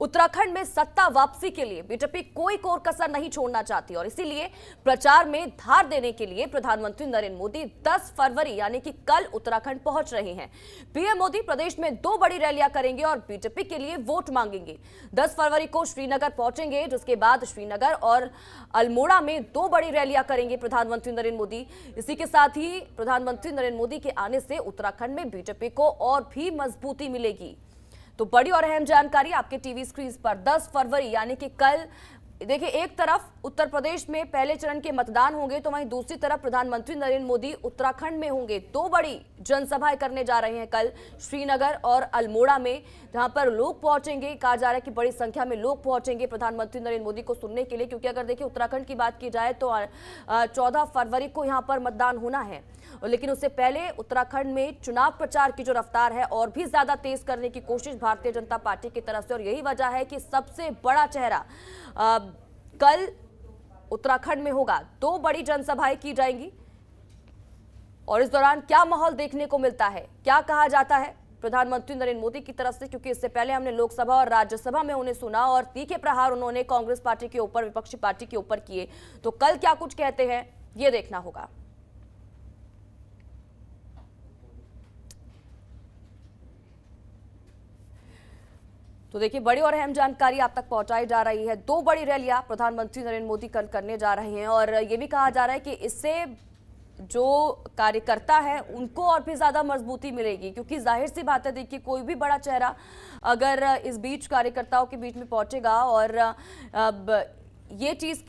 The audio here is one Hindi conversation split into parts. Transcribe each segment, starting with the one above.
उत्तराखंड में सत्ता वापसी के लिए बीजेपी कोई कोर कसर नहीं छोड़ना चाहती और इसीलिए प्रचार में धार देने के लिए प्रधानमंत्री नरेंद्र मोदी 10 फरवरी यानी कि कल उत्तराखंड पहुंच रहे हैं। पीएम मोदी प्रदेश में 2 बड़ी रैलियां करेंगे और बीजेपी के लिए वोट मांगेंगे। 10 फरवरी को श्रीनगर पहुंचेंगे, जिसके बाद श्रीनगर और अल्मोड़ा में 2 बड़ी रैलियां करेंगे प्रधानमंत्री नरेंद्र मोदी। इसी के साथ ही प्रधानमंत्री नरेंद्र मोदी के आने से उत्तराखंड में बीजेपी को और भी मजबूती मिलेगी। तो बड़ी और अहम जानकारी आपके टीवी स्क्रीन पर 10 फरवरी यानी कि कल देखिए, एक तरफ उत्तर प्रदेश में पहले चरण के मतदान होंगे तो वहीं दूसरी तरफ प्रधानमंत्री नरेंद्र मोदी उत्तराखंड में होंगे। 2 बड़ी जनसभाएं करने जा रहे हैं कल श्रीनगर और अल्मोड़ा में, जहां पर लोग पहुंचेंगे। कहा जा रहा है कि बड़ी संख्या में लोग पहुंचेंगे प्रधानमंत्री नरेंद्र मोदी को सुनने के लिए, क्योंकि अगर देखिए उत्तराखंड की बात की जाए तो 14 फरवरी को यहां पर मतदान होना है, लेकिन उससे पहले उत्तराखंड में चुनाव प्रचार की जो रफ्तार है और भी ज्यादा तेज करने की कोशिश भारतीय जनता पार्टी की तरफ से, और यही वजह है कि सबसे बड़ा चेहरा कल उत्तराखंड में होगा। 2 बड़ी जनसभाएं की जाएंगी और इस दौरान क्या माहौल देखने को मिलता है, क्या कहा जाता है प्रधानमंत्री नरेंद्र मोदी की तरफ से, क्योंकि इससे पहले हमने लोकसभा और राज्यसभा में उन्हें सुना और तीखे प्रहार उन्होंने कांग्रेस पार्टी के ऊपर, विपक्षी पार्टी के ऊपर किए। तो कल क्या कुछ कहते हैं ये देखना होगा। तो देखिए, बड़ी और अहम जानकारी आप तक पहुंचाई जा रही है। 2 बड़ी रैलियां प्रधानमंत्री नरेंद्र मोदी कल करने जा रहे हैं और ये भी कहा जा रहा है कि इससे जो कार्यकर्ता है उनको और भी ज्यादा मजबूती मिलेगी, क्योंकि जाहिर सी बात है, देखिए कोई भी बड़ा चेहरा अगर इस बीच कार्यकर्ताओं के बीच में पहुंचेगा और ये चीज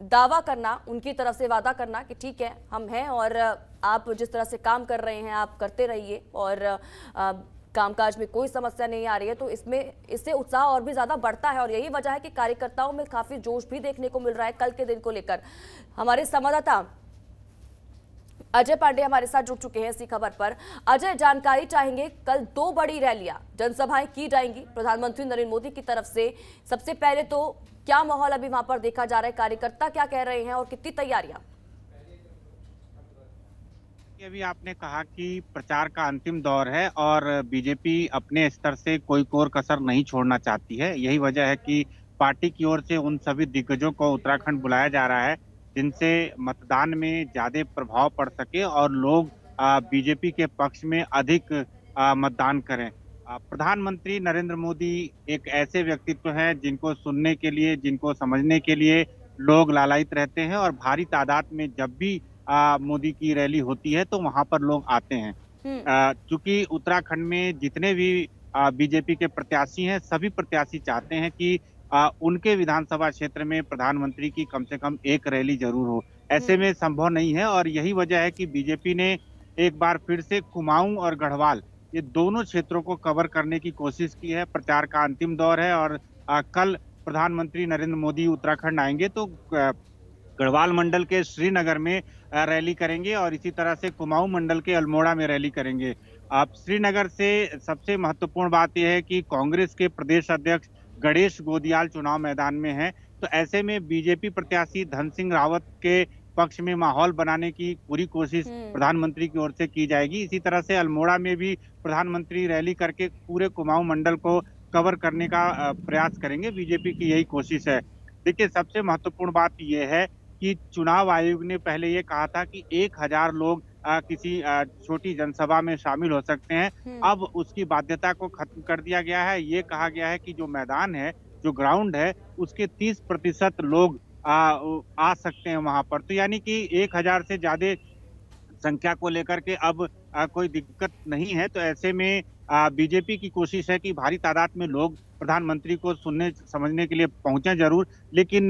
दावा करना, उनकी तरफ से वादा करना कि ठीक है हम हैं और आप जिस तरह से काम कर रहे हैं आप करते रहिए और कामकाज में कोई समस्या नहीं आ रही है, तो इससे उत्साह और भी ज्यादा बढ़ता है और यही वजह है कि कार्यकर्ताओं में काफी जोश भी देखने को मिल रहा है कल के दिन को लेकर। हमारे संवाददाता अजय पांडे हमारे साथ जुड़ चुके हैं इसी खबर पर। अजय, जानकारी चाहेंगे, कल 2 बड़ी रैलियां, जनसभाएं की जाएंगी प्रधानमंत्री नरेंद्र मोदी की तरफ से। सबसे पहले तो क्या माहौल अभी वहां पर देखा जा रहा है, कार्यकर्ता क्या कह रहे हैं और कितनी तैयारियां? अभी आपने कहा कि प्रचार का अंतिम दौर है और बीजेपी अपने स्तर से कोई कोर कसर नहीं छोड़ना चाहती है। यही वजह है कि पार्टी की ओर से उन सभी दिग्गजों को उत्तराखंड बुलाया जा रहा है जिनसे मतदान में ज्यादा प्रभाव पड़ सके और लोग बीजेपी के पक्ष में अधिक मतदान करें। प्रधानमंत्री नरेंद्र मोदी एक ऐसे व्यक्तित्व हैं जिनको सुनने के लिए, जिनको समझने के लिए लोग लालायित रहते हैं और भारी तादाद में जब भी मोदी की रैली होती है तो वहां पर लोग आते हैं। चूंकि उत्तराखंड में जितने भी बीजेपी के प्रत्याशी हैं, सभी प्रत्याशी चाहते हैं कि उनके विधानसभा क्षेत्र में प्रधानमंत्री की कम से कम एक रैली जरूर हो। ऐसे में संभव नहीं है और यही वजह है कि बीजेपी ने एक बार फिर से कुमाऊं और गढ़वाल, ये दोनों क्षेत्रों को कवर करने की कोशिश की है। प्रचार का अंतिम दौर है और कल प्रधानमंत्री नरेंद्र मोदी उत्तराखंड आएंगे तो गढ़वाल मंडल के श्रीनगर में रैली करेंगे और इसी तरह से कुमाऊं मंडल के अल्मोड़ा में रैली करेंगे। अब श्रीनगर से सबसे महत्वपूर्ण बात यह है कि कांग्रेस के प्रदेश अध्यक्ष गणेश गोदियाल चुनाव मैदान में हैं, तो ऐसे में बीजेपी प्रत्याशी धन सिंह रावत के पक्ष में माहौल बनाने की पूरी कोशिश प्रधानमंत्री की ओर से की जाएगी। इसी तरह से अल्मोड़ा में भी प्रधानमंत्री रैली करके पूरे कुमाऊं मंडल को कवर करने का प्रयास करेंगे। बीजेपी की यही कोशिश है। देखिए, सबसे महत्वपूर्ण बात यह है कि चुनाव आयोग ने पहले ये कहा था कि 1000 लोग किसी छोटी जनसभा में शामिल हो सकते हैं। अब उसकी बाध्यता को खत्म कर दिया गया है। ये कहा गया है कि जो मैदान है, जो ग्राउंड है, उसके 30% लोग आ सकते हैं वहां पर। तो यानी कि 1000 से ज्यादा संख्या को लेकर के अब कोई दिक्कत नहीं है। तो ऐसे में बीजेपी की कोशिश है कि भारी तादाद में लोग प्रधानमंत्री को सुनने समझने के लिए पहुंचे जरूर, लेकिन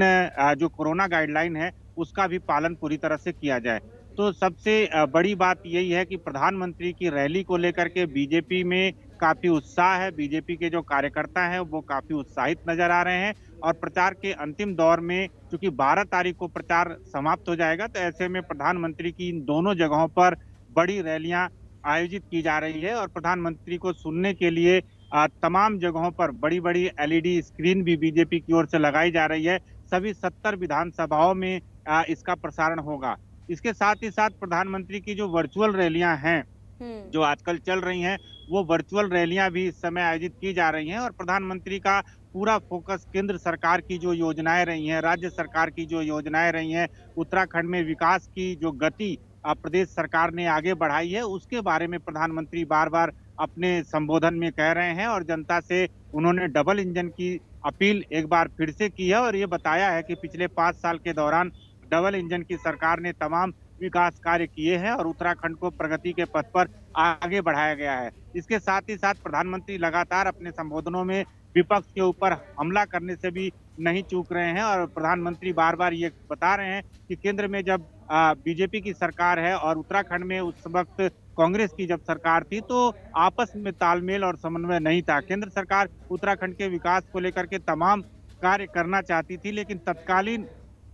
जो कोरोना गाइडलाइन है उसका भी पालन पूरी तरह से किया जाए। तो सबसे बड़ी बात यही है कि प्रधानमंत्री की रैली को लेकर के बीजेपी में काफी उत्साह है। बीजेपी के जो कार्यकर्ता हैं वो काफी उत्साहित नजर आ रहे हैं और प्रचार के अंतिम दौर में चूंकि 12 तारीख को प्रचार समाप्त हो जाएगा, तो ऐसे में प्रधानमंत्री की इन दोनों जगहों पर बड़ी रैलियां आयोजित की जा रही है और प्रधानमंत्री को सुनने के लिए तमाम जगहों पर बड़ी बड़ी एलईडी स्क्रीन भी बीजेपी की ओर से लगाई जा रही है। सभी 70 विधानसभाओं में इसका प्रसारण होगा। इसके साथ ही साथ प्रधानमंत्री की जो वर्चुअल रैलियां हैं जो आजकल चल रही हैं, वो वर्चुअल रैलियां भी इस समय आयोजित की जा रही हैं और प्रधानमंत्री का पूरा फोकस केंद्र सरकार की जो योजनाएं रही हैं, राज्य सरकार की जो योजनाएं रही हैं, उत्तराखंड में विकास की जो गति प्रदेश सरकार ने आगे बढ़ाई है, उसके बारे में प्रधानमंत्री बार-बार अपने संबोधन में कह रहे हैं और जनता से उन्होंने डबल इंजन की अपील एक बार फिर से की है और ये बताया है कि पिछले 5 साल के दौरान डबल इंजन की सरकार ने तमाम विकास कार्य किए हैं और उत्तराखंड को प्रगति के पथ पर आगे बढ़ाया गया है। इसके साथ ही साथ प्रधानमंत्री लगातार अपने संबोधनों में विपक्ष के ऊपर हमला करने से भी नहीं चूक रहे हैं और प्रधानमंत्री बार-बार ये बता रहे हैं कि केंद्र में जब बीजेपी की सरकार है और उत्तराखंड में उस वक्त कांग्रेस की जब सरकार थी तो आपस में तालमेल और समन्वय नहीं था। केंद्र सरकार उत्तराखंड के विकास को लेकर के तमाम कार्य करना चाहती थी, लेकिन तत्कालीन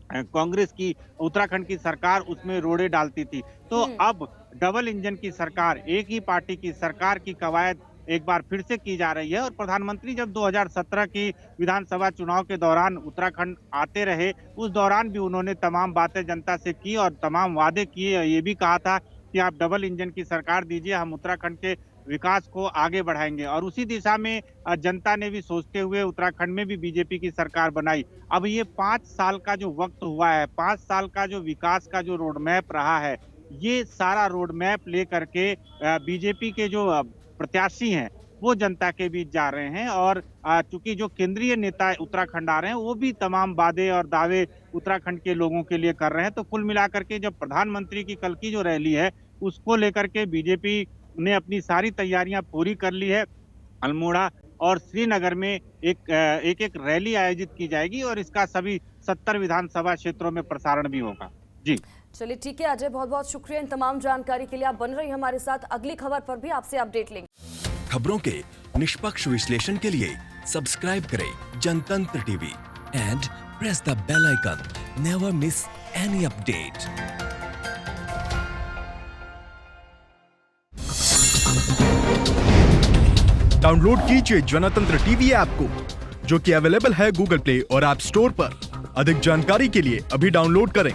कांग्रेस की उत्तराखंड की सरकार उसमें रोड़े डालती थी। तो अब डबल इंजन की सरकार, एक ही पार्टी की सरकार की कवायद एक बार फिर से की जा रही है और प्रधानमंत्री जब 2017 की विधानसभा चुनाव के दौरान उत्तराखंड आते रहे, उस दौरान भी उन्होंने तमाम बातें जनता से की और तमाम वादे किए। ये भी कहा था कि आप डबल इंजन की सरकार दीजिए, हम उत्तराखंड के विकास को आगे बढ़ाएंगे और उसी दिशा में जनता ने भी सोचते हुए उत्तराखंड में भी बीजेपी की सरकार बनाई। अब ये 5 साल का जो वक्त हुआ है, 5 साल का जो विकास का जो रोड मैप रहा है, ये सारा रोड मैप लेकर के बीजेपी के जो प्रत्याशी हैं वो जनता के बीच जा रहे हैं और चूंकि जो केंद्रीय नेता उत्तराखंड आ रहे हैं वो भी तमाम वादे और दावे उत्तराखंड के लोगों के लिए कर रहे हैं। तो कुल मिलाकर के जब प्रधानमंत्री की कल की जो रैली है उसको लेकर के बीजेपी ने अपनी सारी तैयारियां पूरी कर ली है। अल्मोड़ा और श्रीनगर में एक रैली आयोजित की जाएगी और इसका सभी 70 विधानसभा क्षेत्रों में प्रसारण भी होगा। जी चलिए ठीक है अजय, बहुत बहुत शुक्रिया इन तमाम जानकारी के लिए। आप बन रही हमारे साथ, अगली खबर पर भी आपसे अपडेट लेंगे। खबरों के निष्पक्ष विश्लेषण के लिए सब्सक्राइब करें Jantantra TV and press the bell icon. Never miss any update. Download कीजिए जनतंत्र टीवी ऐप को, जो कि अवेलेबल है गूगल प्ले और ऐप स्टोर पर। अधिक जानकारी के लिए अभी डाउनलोड करें।